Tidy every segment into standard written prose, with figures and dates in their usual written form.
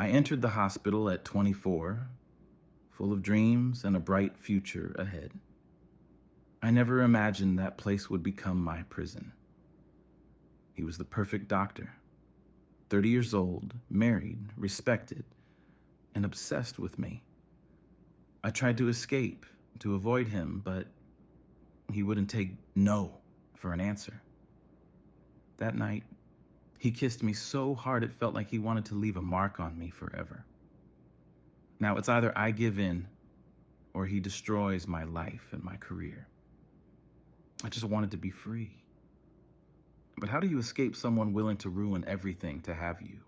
I entered the hospital at 24, full of dreams and a bright future ahead. I never imagined that place would become my prison. He was the perfect doctor, 30 years old, married, respected, and obsessed with me. I tried to escape, to avoid him, but he wouldn't take no for an answer. That night, he kissed me so hard it felt like he wanted to leave a mark on me forever. Now it's either I give in or he destroys my life and my career. I just wanted to be free. But how do you escape someone willing to ruin everything to have you?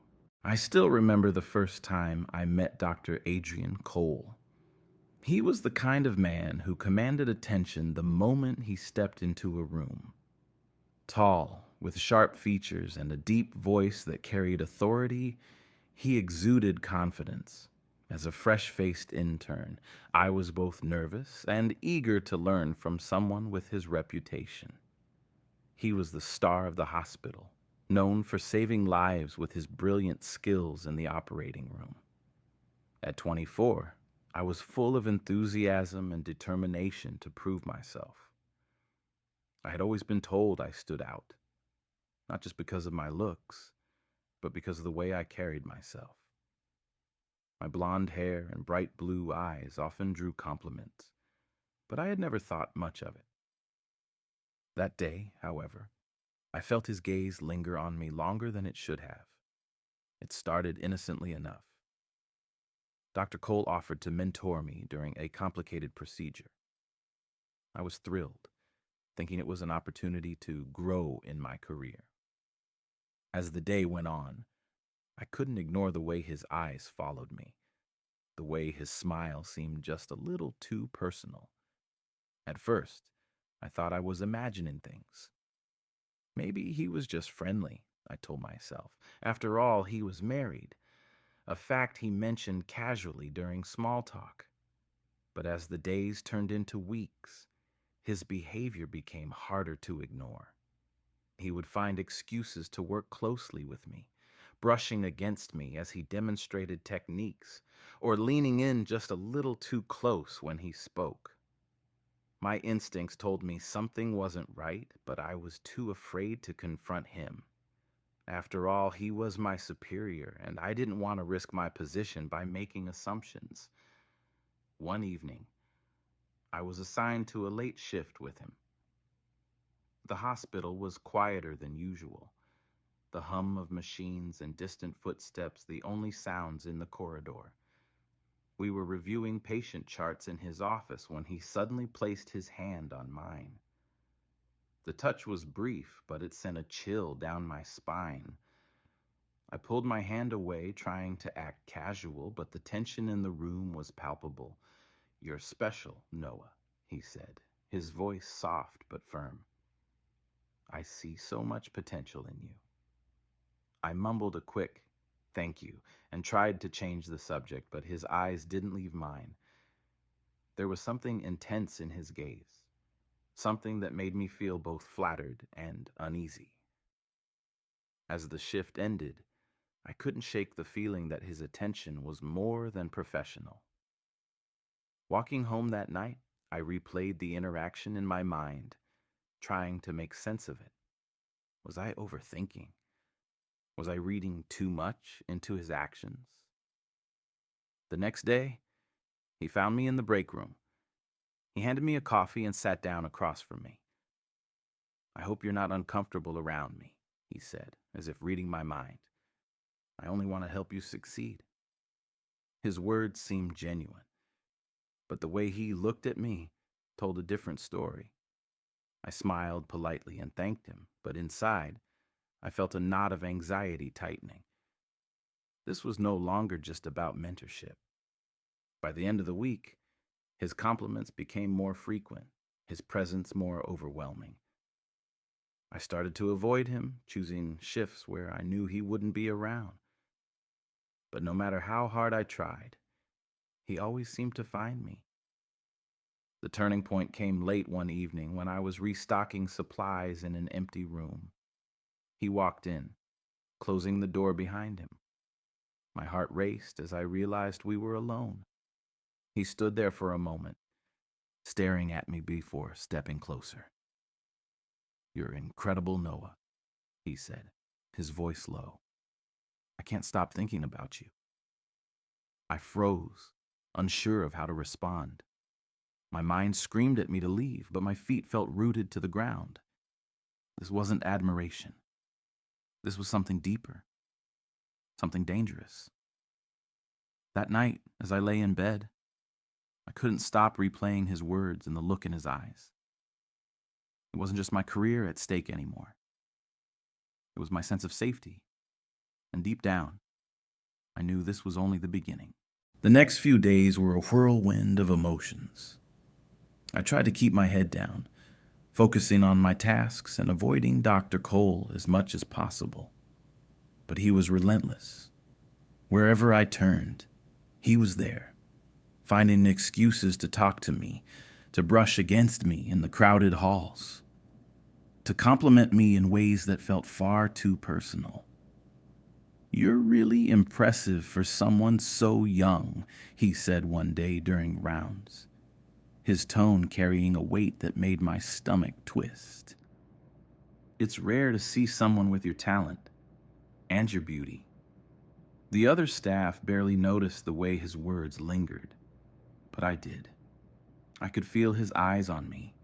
I still remember the first time I met Dr. Adrian Cole. He was the kind of man who commanded attention the moment he stepped into a room. Tall, with sharp features and a deep voice that carried authority, he exuded confidence. As a fresh-faced intern, I was both nervous and eager to learn from someone with his reputation. He was the star of the hospital, known for saving lives with his brilliant skills in the operating room. At 24, I was full of enthusiasm and determination to prove myself. I had always been told I stood out, not just because of my looks, but because of the way I carried myself. My blonde hair and bright blue eyes often drew compliments, but I had never thought much of it. That day, however, I felt his gaze linger on me longer than it should have. It started innocently enough. Dr. Cole offered to mentor me during a complicated procedure. I was thrilled, thinking it was an opportunity to grow in my career. As the day went on, I couldn't ignore the way his eyes followed me, the way his smile seemed just a little too personal. At first, I thought I was imagining things. Maybe he was just friendly, I told myself. After all, he was married, a fact he mentioned casually during small talk. But as the days turned into weeks, his behavior became harder to ignore. He would find excuses to work closely with me, brushing against me as he demonstrated techniques, or leaning in just a little too close when he spoke. My instincts told me something wasn't right, but I was too afraid to confront him. After all, he was my superior, and I didn't want to risk my position by making assumptions. One evening, I was assigned to a late shift with him. The hospital was quieter than usual, the hum of machines and distant footsteps the only sounds in the corridor. We were reviewing patient charts in his office when he suddenly placed his hand on mine. The touch was brief, but it sent a chill down my spine. I pulled my hand away, trying to act casual, but the tension in the room was palpable. "You're special, Noah," he said, his voice soft but firm. "I see so much potential in you." I mumbled a quick, "Thank you," and tried to change the subject, but his eyes didn't leave mine. There was something intense in his gaze, something that made me feel both flattered and uneasy. As the shift ended, I couldn't shake the feeling that his attention was more than professional. Walking home that night, I replayed the interaction in my mind, trying to make sense of it. Was I overthinking? Was I reading too much into his actions? The next day, he found me in the break room. He handed me a coffee and sat down across from me. "I hope you're not uncomfortable around me," he said, as if reading my mind. "I only want to help you succeed." His words seemed genuine, but the way he looked at me told a different story. I smiled politely and thanked him, but inside, I felt a knot of anxiety tightening. This was no longer just about mentorship. By the end of the week, his compliments became more frequent, his presence more overwhelming. I started to avoid him, choosing shifts where I knew he wouldn't be around. But no matter how hard I tried, he always seemed to find me. The turning point came late one evening when I was restocking supplies in an empty room. He walked in, closing the door behind him. My heart raced as I realized we were alone. He stood there for a moment, staring at me before stepping closer. "You're incredible, Noah," he said, his voice low. "I can't stop thinking about you." I froze, unsure of how to respond. My mind screamed at me to leave, but my feet felt rooted to the ground. This wasn't admiration. This was something deeper, something dangerous. That night, as I lay in bed, I couldn't stop replaying his words and the look in his eyes. It wasn't just my career at stake anymore. It was my sense of safety. And deep down, I knew this was only the beginning. The next few days were a whirlwind of emotions. I tried to keep my head down, focusing on my tasks and avoiding Dr. Cole as much as possible. But he was relentless. Wherever I turned, he was there, finding excuses to talk to me, to brush against me in the crowded halls, to compliment me in ways that felt far too personal. "You're really impressive for someone so young," he said one day during rounds, his tone carrying a weight that made my stomach twist. It's rare to see someone with your talent and your beauty. The other staff barely noticed the way his words lingered, but I did. I could feel his eyes on me,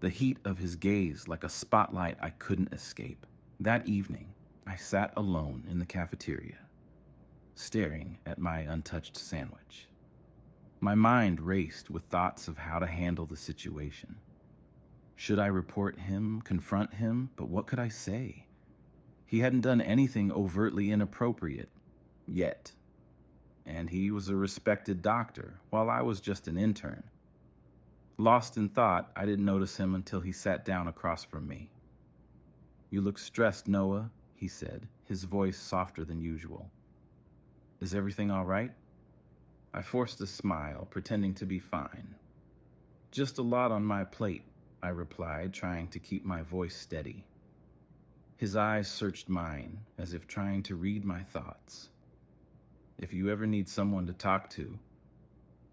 the heat of his gaze like a spotlight I couldn't escape. That evening, I sat alone in the cafeteria, staring at my untouched sandwich. My mind raced with thoughts of how to handle the situation. Should I report him, confront him? But what could I say? He hadn't done anything overtly inappropriate, yet. And he was a respected doctor, while I was just an intern. Lost in thought, I didn't notice him until he sat down across from me. "You look stressed, Noah," he said, his voice softer than usual. "Is everything all right?" I forced a smile, pretending to be fine. "Just a lot on my plate," I replied, trying to keep my voice steady. His eyes searched mine, as if trying to read my thoughts. "If you ever need someone to talk to,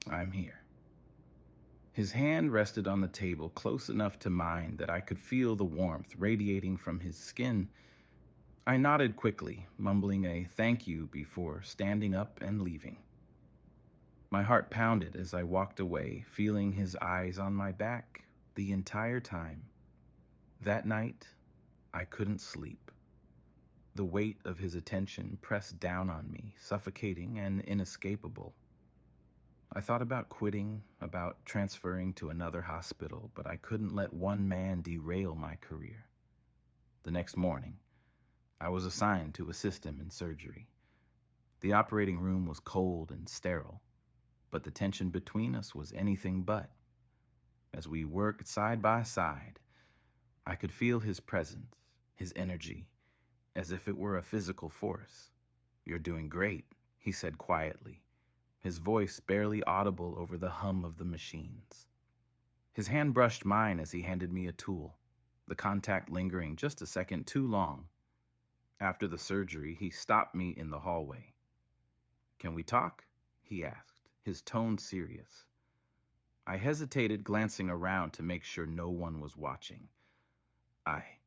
I'm here." His hand rested on the table close enough to mine that I could feel the warmth radiating from his skin. I nodded quickly, mumbling a thank you before standing up and leaving. My heart pounded as I walked away, feeling his eyes on my back the entire time. That night, I couldn't sleep. The weight of his attention pressed down on me, suffocating and inescapable. I thought about quitting, about transferring to another hospital, but I couldn't let one man derail my career. The next morning, I was assigned to assist him in surgery. The operating room was cold and sterile, but the tension between us was anything but. As we worked side by side, I could feel his presence, his energy, as if it were a physical force. "You're doing great," he said quietly, his voice barely audible over the hum of the machines. His hand brushed mine as he handed me a tool, the contact lingering just a second too long. After the surgery, he stopped me in the hallway. "Can we talk?" he asked, his tone serious. I hesitated, glancing around to make sure no one was watching. I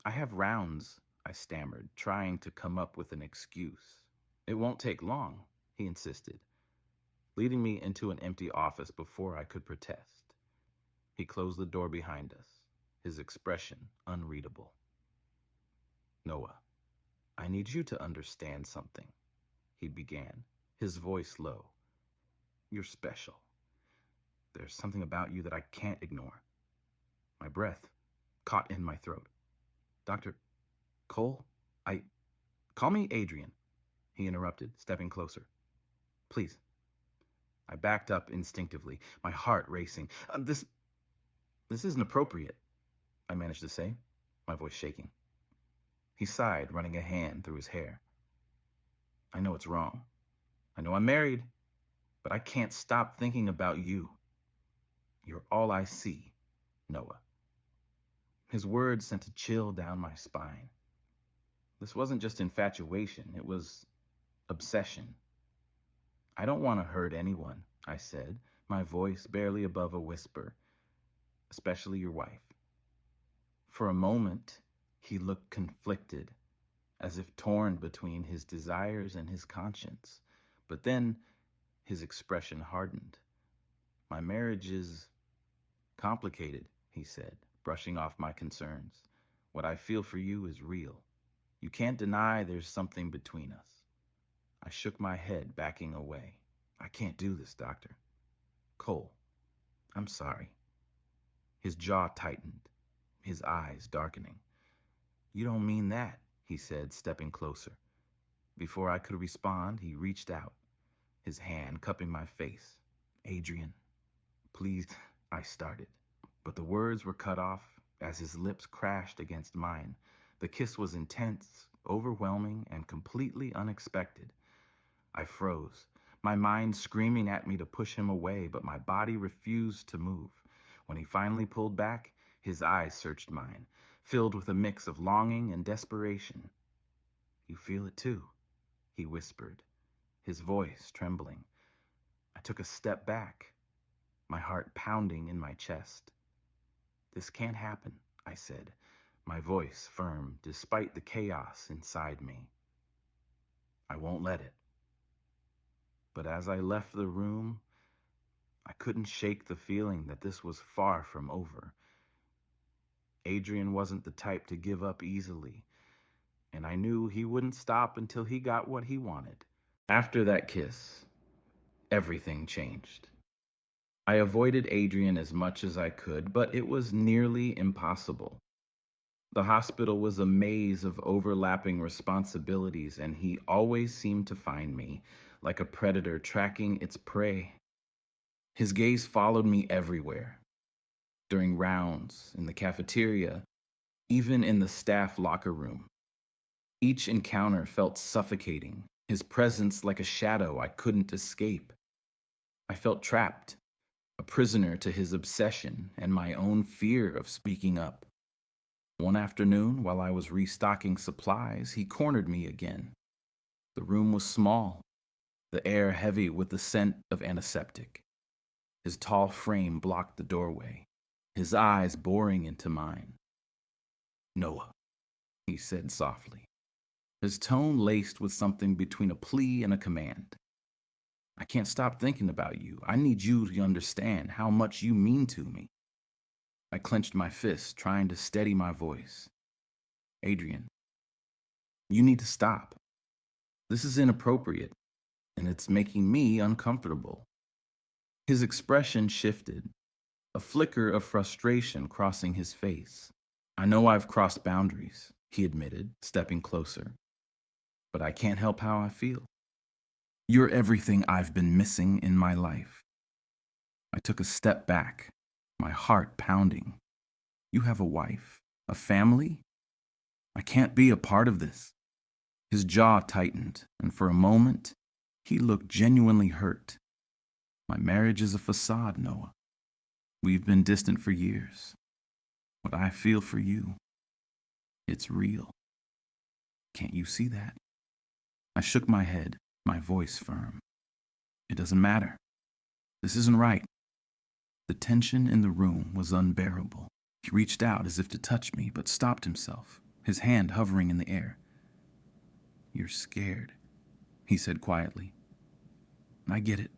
have rounds," I stammered, trying to come up with an excuse. "It won't take long," he insisted, leading me into an empty office before I could protest. He closed the door behind us, his expression unreadable. "Noah, I need you to understand something," he began, his voice low. "You're special. There's something about you that I can't ignore." My breath caught in my throat. "Dr. Cole, call me Adrian," he interrupted, stepping closer. "Please." I backed up instinctively, my heart racing. This isn't appropriate," I managed to say, my voice shaking. He sighed, running a hand through his hair. "I know it's wrong. I know I'm married, but I can't stop thinking about you. You're all I see, Noah." His words sent a chill down my spine. This wasn't just infatuation, it was obsession. I don't want to hurt anyone, I said, my voice barely above a whisper, especially your wife. For a moment, he looked conflicted, as if torn between his desires and his conscience. But then his expression hardened. My marriage is complicated, he said, brushing off my concerns. What I feel for you is real. You can't deny there's something between us. I shook my head, backing away. I can't do this, Doctor. Cole, I'm sorry. His jaw tightened, his eyes darkening. You don't mean that, he said, stepping closer. Before I could respond, he reached out, his hand cupping my face. Adrian, please, I started. But the words were cut off as his lips crashed against mine. The kiss was intense, overwhelming, and completely unexpected. I froze, my mind screaming at me to push him away, but my body refused to move. When he finally pulled back, his eyes searched mine, filled with a mix of longing and desperation. You feel it too, he whispered, his voice trembling. I took a step back, my heart pounding in my chest. This can't happen, I said, my voice firm despite the chaos inside me. I won't let it. But as I left the room, I couldn't shake the feeling that this was far from over. Adrian wasn't the type to give up easily, and I knew he wouldn't stop until he got what he wanted. After that kiss, everything changed. I avoided Adrian as much as I could, but it was nearly impossible. The hospital was a maze of overlapping responsibilities, and he always seemed to find me, like a predator tracking its prey. His gaze followed me everywhere. During rounds, in the cafeteria, even in the staff locker room. Each encounter felt suffocating, his presence like a shadow I couldn't escape. I felt trapped, a prisoner to his obsession and my own fear of speaking up. One afternoon, while I was restocking supplies, he cornered me again. The room was small, the air heavy with the scent of antiseptic. His tall frame blocked the doorway, his eyes boring into mine. Noah, he said softly, his tone laced with something between a plea and a command. I can't stop thinking about you. I need you to understand how much you mean to me. I clenched my fist, trying to steady my voice. Adrian, you need to stop. This is inappropriate, and it's making me uncomfortable. His expression shifted, a flicker of frustration crossing his face. I know I've crossed boundaries, he admitted, stepping closer. But I can't help how I feel. You're everything I've been missing in my life. I took a step back, my heart pounding. You have a wife, a family? I can't be a part of this. His jaw tightened, and for a moment, he looked genuinely hurt. My marriage is a facade, Noah. We've been distant for years. What I feel for you, it's real. Can't you see that? I shook my head, my voice firm. It doesn't matter. This isn't right. The tension in the room was unbearable. He reached out as if to touch me, but stopped himself, his hand hovering in the air. You're scared, he said quietly. I get it.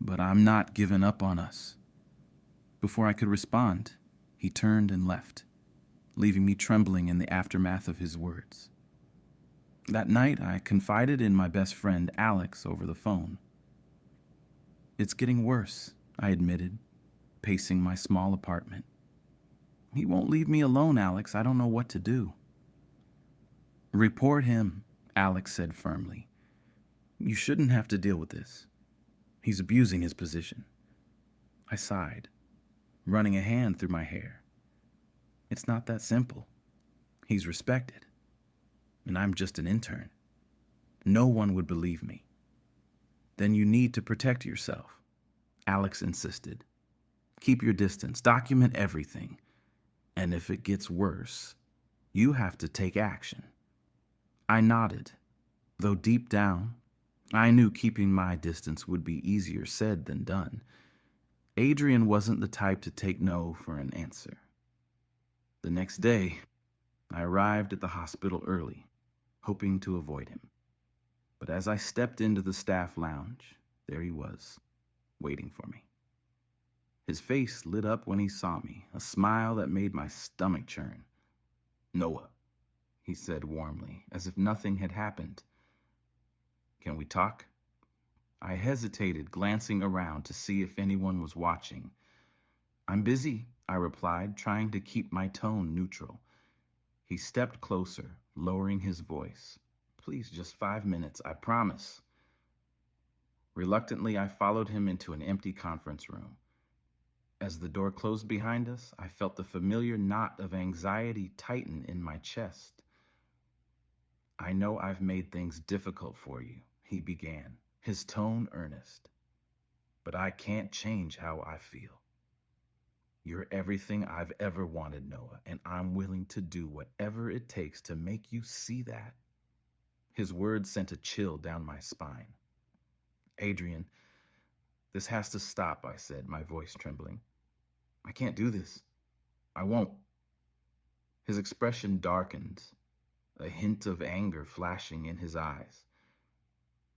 But I'm not giving up on us. Before I could respond, he turned and left, leaving me trembling in the aftermath of his words. That night, I confided in my best friend, Alex, over the phone. It's getting worse, I admitted, pacing my small apartment. He won't leave me alone, Alex. I don't know what to do. Report him, Alex said firmly. You shouldn't have to deal with this. He's abusing his position. I sighed, running a hand through my hair. It's not that simple. He's respected. And I'm just an intern. No one would believe me. Then you need to protect yourself, Alex insisted. Keep your distance, document everything. And if it gets worse, you have to take action. I nodded, Though deep down, I knew keeping my distance would be easier said than done. Adrian wasn't the type to take no for an answer. The next day, I arrived at the hospital early, hoping to avoid him. But as I stepped into the staff lounge, there he was, waiting for me. His face lit up when he saw me, a smile that made my stomach churn. "Noah," he said warmly, as if nothing had happened. "Can we talk?" I hesitated, glancing around to see if anyone was watching. "I'm busy," I replied, trying to keep my tone neutral. He stepped closer, lowering his voice. "Please, just 5 minutes, I promise." Reluctantly, I followed him into an empty conference room. As the door closed behind us, I felt the familiar knot of anxiety tighten in my chest. "I know I've made things difficult for you," he began, his tone earnest. "But I can't change how I feel. You're everything I've ever wanted, Noah, and I'm willing to do whatever it takes to make you see that." His words sent a chill down my spine. "Adrian, this has to stop," I said, my voice trembling. "I can't do this. I won't." His expression darkened, a hint of anger flashing in his eyes.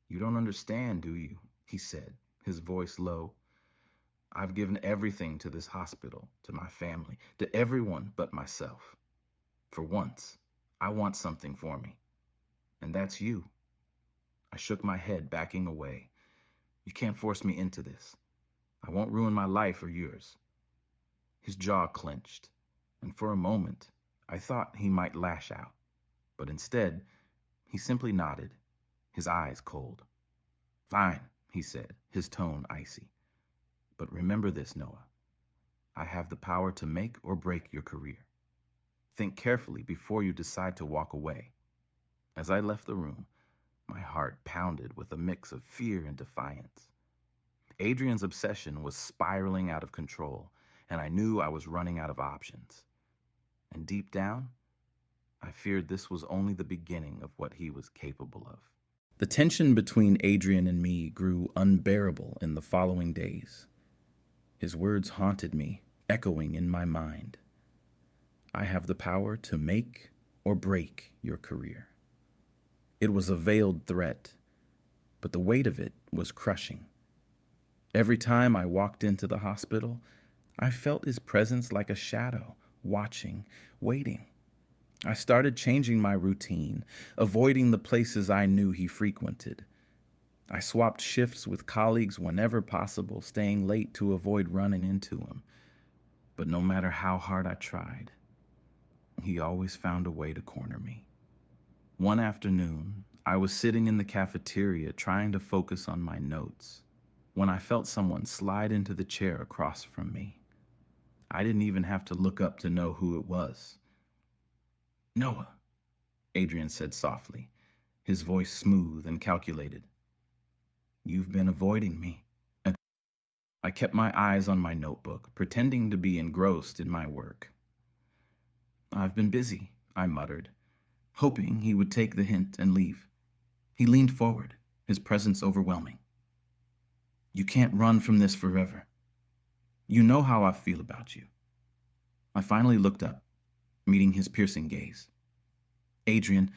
"You don't understand, do you?" he said, his voice low. "I've given everything to this hospital, to my family, to everyone but myself. For once, I want something for me. And that's you." I shook my head, backing away. "You can't force me into this. I won't ruin my life or yours." His jaw clenched, and for a moment, I thought he might lash out. But instead, he simply nodded, his eyes cold. "Fine," he said, his tone icy. "But remember this, Noah. I have the power to make or break your career. Think carefully before you decide to walk away." As I left the room, my heart pounded with a mix of fear and defiance. Adrian's obsession was spiraling out of control, and I knew I was running out of options. And deep down, I feared this was only the beginning of what he was capable of. The tension between Adrian and me grew unbearable in the following days. His words haunted me, echoing in my mind. "I have the power to make or break your career." It was a veiled threat, but the weight of it was crushing. Every time I walked into the hospital, I felt his presence like a shadow, watching, waiting. I started changing my routine, avoiding the places I knew he frequented. I swapped shifts with colleagues whenever possible, staying late to avoid running into him. But no matter how hard I tried, he always found a way to corner me. One afternoon, I was sitting in the cafeteria trying to focus on my notes when I felt someone slide into the chair across from me. I didn't even have to look up to know who it was. "Noah," Adrian said softly, his voice smooth and calculated. "You've been avoiding me." I kept my eyes on my notebook, pretending to be engrossed in my work. "I've been busy," I muttered, hoping he would take the hint and leave. He leaned forward, his presence overwhelming. "You can't run from this forever. You know how I feel about you." I finally looked up, meeting his piercing gaze. "Adrian,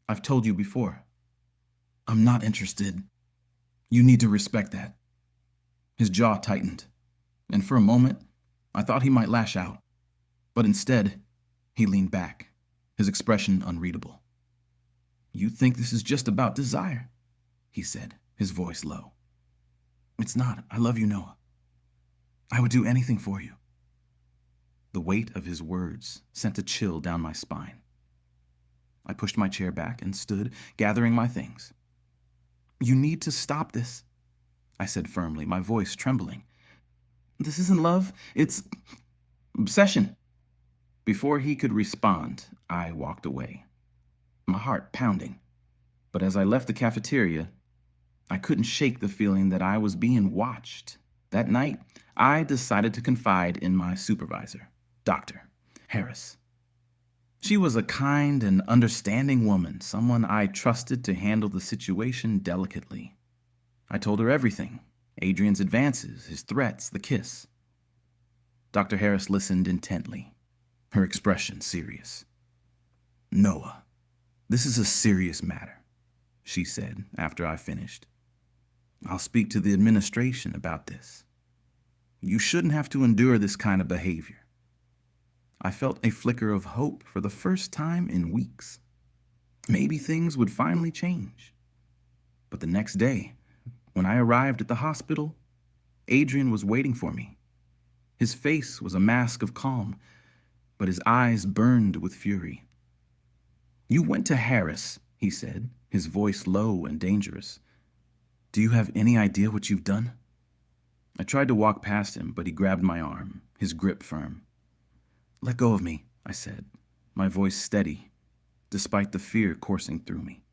I've told you before. I'm not interested. You need to respect that." His jaw tightened, and for a moment, I thought he might lash out. But instead, he leaned back, his expression unreadable. "You think this is just about desire," he said, his voice low. "It's not. I love you, Noah. I would do anything for you." The weight of his words sent a chill down my spine. I pushed my chair back and stood, gathering my things. "You need to stop this," I said firmly, my voice trembling. "This isn't love, it's obsession." Before he could respond, I walked away, my heart pounding. But as I left the cafeteria, I couldn't shake the feeling that I was being watched. That night, I decided to confide in my supervisor, Dr. Harris. She was a kind and understanding woman, someone I trusted to handle the situation delicately. I told her everything: Adrian's advances, his threats, the kiss. Dr. Harris listened intently, her expression serious. "Noah, this is a serious matter," she said after I finished. "I'll speak to the administration about this. You shouldn't have to endure this kind of behavior." I felt a flicker of hope for the first time in weeks. Maybe things would finally change. But the next day, when I arrived at the hospital, Adrian was waiting for me. His face was a mask of calm, but his eyes burned with fury. "You went to Harris," he said, his voice low and dangerous. "Do you have any idea what you've done?" I tried to walk past him, but he grabbed my arm, his grip firm. "Let go of me," I said, my voice steady, despite the fear coursing through me.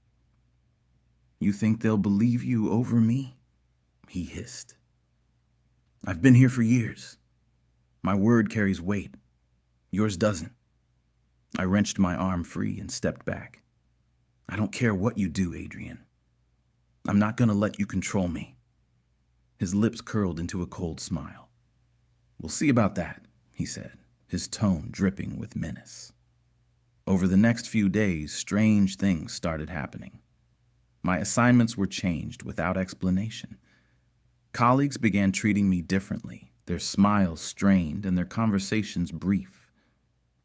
"You think they'll believe you over me?" he hissed. "I've been here for years. My word carries weight. Yours doesn't." I wrenched my arm free and stepped back. "I don't care what you do, Adrian. I'm not going to let you control me." His lips curled into a cold smile. "We'll see about that," he said, his tone dripping with menace. Over the next few days, strange things started happening. My assignments were changed without explanation. Colleagues began treating me differently, their smiles strained and their conversations brief.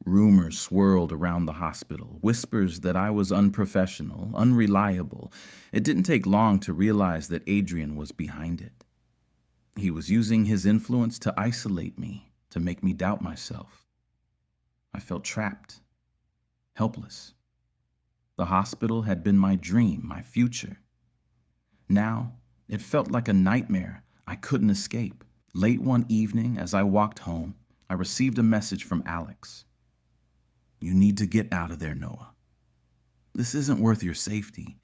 Rumors swirled around the hospital, whispers that I was unprofessional, unreliable. It didn't take long to realize that Adrian was behind it. He was using his influence to isolate me, to make me doubt myself. I felt trapped, helpless. The hospital had been my dream, my future. Now, it felt like a nightmare I couldn't escape. Late one evening, as I walked home, I received a message from Alex. "You need to get out of there, Noah. This isn't worth your safety,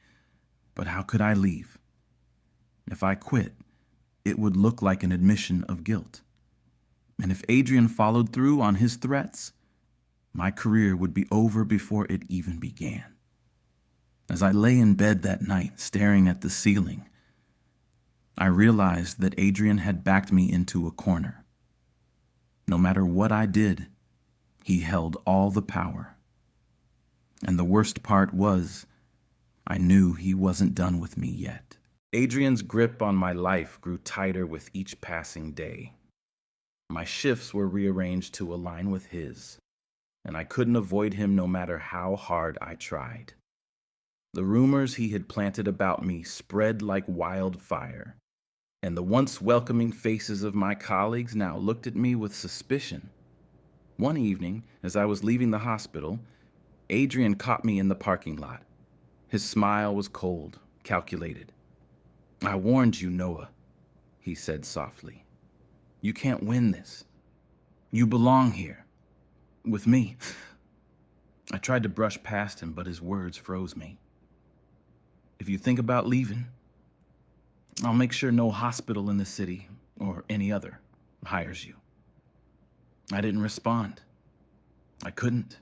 but how could I leave? If I quit, it would look like an admission of guilt. And if Adrian followed through on his threats, my career would be over before it even began." As I lay in bed that night, staring at the ceiling, I realized that Adrian had backed me into a corner. No matter what I did, he held all the power. And the worst part was, I knew he wasn't done with me yet. Adrian's grip on my life grew tighter with each passing day. My shifts were rearranged to align with his, and I couldn't avoid him no matter how hard I tried. The rumors he had planted about me spread like wildfire, and the once welcoming faces of my colleagues now looked at me with suspicion. One evening, as I was leaving the hospital, Adrian caught me in the parking lot. His smile was cold, calculated. "I warned you, Noah," he said softly. "You can't win this. You belong here. With me." I tried to brush past him, but his words froze me. "If you think about leaving, I'll make sure no hospital in the city, or any other, hires you." I didn't respond. I couldn't.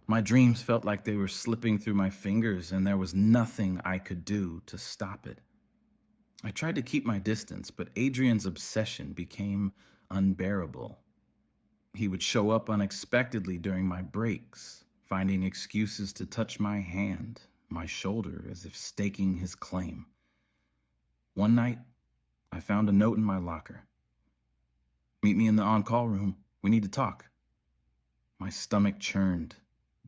My dreams felt like they were slipping through my fingers, and there was nothing I could do to stop it. I tried to keep my distance, but Adrian's obsession became unbearable. He would show up unexpectedly during my breaks, finding excuses to touch my hand, my shoulder, as if staking his claim. One night, I found a note in my locker. "Meet me in the on-call room. We need to talk." My stomach churned,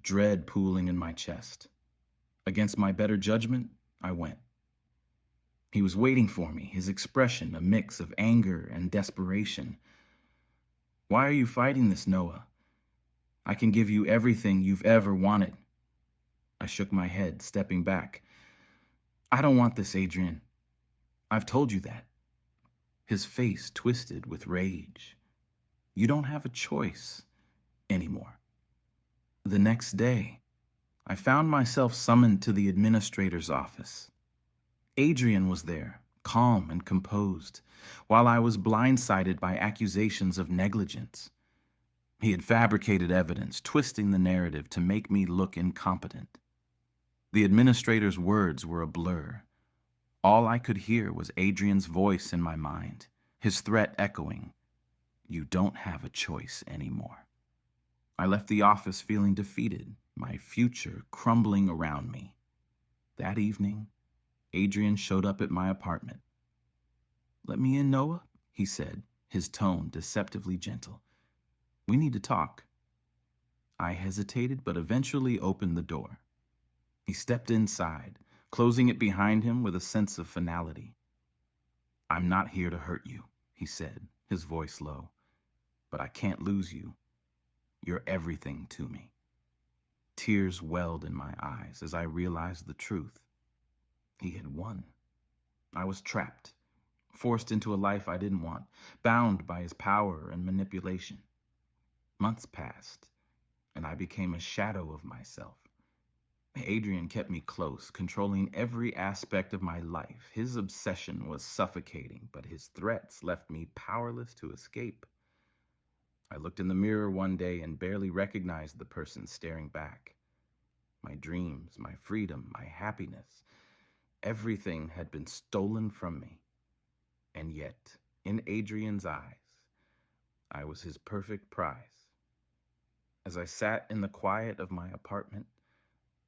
dread pooling in my chest. Against my better judgment, I went. He was waiting for me, his expression a mix of anger and desperation. "Why are you fighting this, Noah? I can give you everything you've ever wanted." I shook my head, stepping back. "I don't want this, Adrian. I've told you that." His face twisted with rage. "You don't have a choice anymore." The next day, I found myself summoned to the administrator's office. Adrian was there, calm and composed, while I was blindsided by accusations of negligence. He had fabricated evidence, twisting the narrative to make me look incompetent. The administrator's words were a blur. All I could hear was Adrian's voice in my mind, his threat echoing, "You don't have a choice anymore." I left the office feeling defeated, my future crumbling around me. That evening, Adrian showed up at my apartment. "Let me in, Noah," he said, his tone deceptively gentle. "We need to talk." I hesitated, but eventually opened the door. He stepped inside, closing it behind him with a sense of finality. "I'm not here to hurt you," he said, his voice low, "but I can't lose you. You're everything to me." Tears welled in my eyes as I realized the truth. He had won. I was trapped, forced into a life I didn't want, bound by his power and manipulation. Months passed, and I became a shadow of myself. Adrian kept me close, controlling every aspect of my life. His obsession was suffocating, but his threats left me powerless to escape. I looked in the mirror one day and barely recognized the person staring back. My dreams, my freedom, my happiness, everything had been stolen from me. And yet, in Adrian's eyes, I was his perfect prize. As I sat in the quiet of my apartment,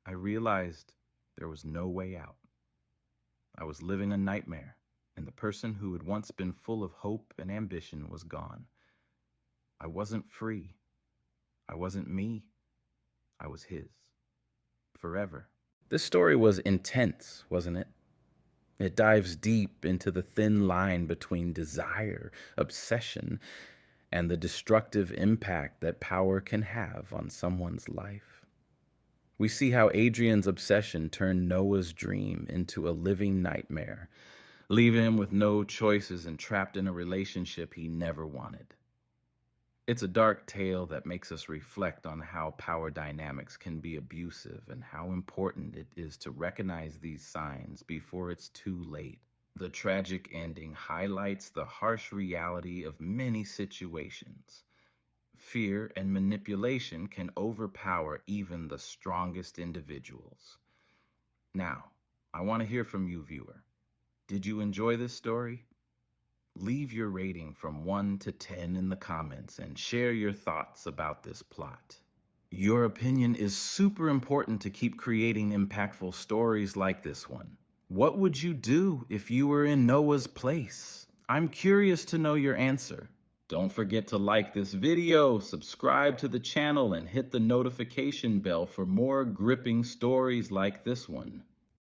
I realized there was no way out. I was living a nightmare, and the person who had once been full of hope and ambition was gone. I wasn't free. I wasn't me. I was his. Forever. This story was intense, wasn't it? It dives deep into the thin line between desire, obsession, and the destructive impact that power can have on someone's life. We see how Adrian's obsession turned Noah's dream into a living nightmare, leaving him with no choices and trapped in a relationship he never wanted. It's a dark tale that makes us reflect on how power dynamics can be abusive and how important it is to recognize these signs before it's too late. The tragic ending highlights the harsh reality of many situations. Fear and manipulation can overpower even the strongest individuals. Now, I want to hear from you, viewer. Did you enjoy this story? Leave your rating from 1 to 10 in the comments and share your thoughts about this plot. Your opinion is super important to keep creating impactful stories like this one. What would you do if you were in Noah's place? I'm curious to know your answer. Don't forget to like this video, subscribe to the channel, and hit the notification bell for more gripping stories like this one.